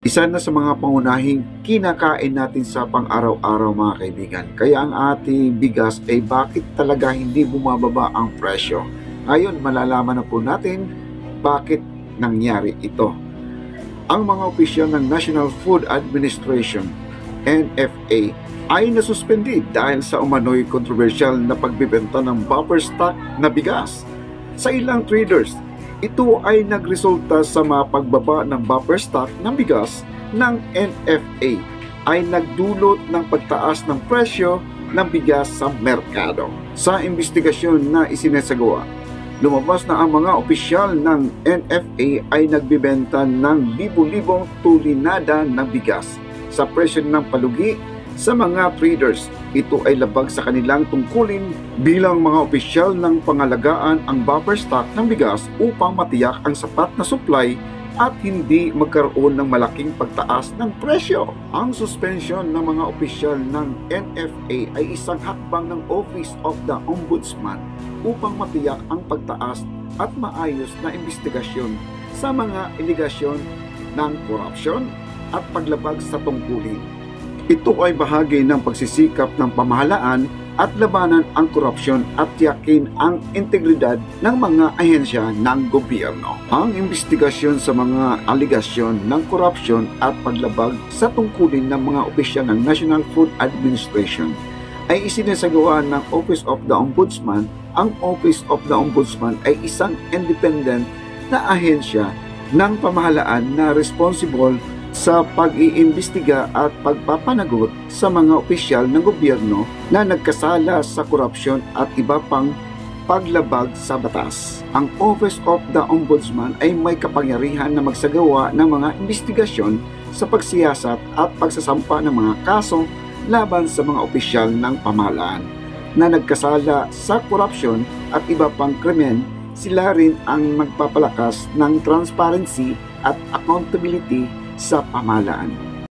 Isa na sa mga pangunahing kinakain natin sa pang-araw-araw mga kaibigan. Kaya ang ating bigas ay bakit talaga hindi bumababa ang presyo. Ngayon malalaman na po natin bakit nangyari ito. Ang mga opisyal ng National Food Administration, NFA, ay nasuspended dahil sa umano'y kontrobersyal na pagbibenta ng buffer stock na bigas. Sa ilang traders, ito ay nagresulta sa mapagbaba ng buffer stock ng bigas ng NFA ay nagdulot ng pagtaas ng presyo ng bigas sa merkado. Sa investigasyon na isinasagawa, lumabas na ang mga opisyal ng NFA ay nagbibenta ng libo-libong tulinada ng bigas sa presyo ng palugi sa mga traders. Ito ay labag sa kanilang tungkulin bilang mga opisyal ng pangalagaan ang buffer stock ng bigas upang matiyak ang sapat na supply at hindi magkaroon ng malaking pagtaas ng presyo. Ang suspension ng mga opisyal ng NFA ay isang hakbang ng Office of the Ombudsman upang matiyak ang pagtaas at maayos na investigasyon sa mga alegasyon ng korupsyon at paglabag sa tungkulin. Ito ay bahagi ng pagsisikap ng pamahalaan at labanan ang korupsyon at tiyakin ang integridad ng mga ahensya ng gobyerno. Ang investigasyon sa mga aligasyon ng korupsyon at paglabag sa tungkulin ng mga opisyal ng National Food Administration ay isinasagawa ng Office of the Ombudsman. Ang Office of the Ombudsman ay isang independent na ahensya ng pamahalaan na responsible sa pag-iimbestiga at pagpapanagot sa mga opisyal ng gobyerno na nagkasala sa korupsyon at iba pang paglabag sa batas. Ang Office of the Ombudsman ay may kapangyarihan na magsagawa ng mga investigasyon sa pagsiyasat at pagsasampa ng mga kaso laban sa mga opisyal ng pamahalaan na nagkasala sa korupsyon at iba pang krimen. Sila rin ang magpapalakas ng transparency at accountability sa pamahalaan.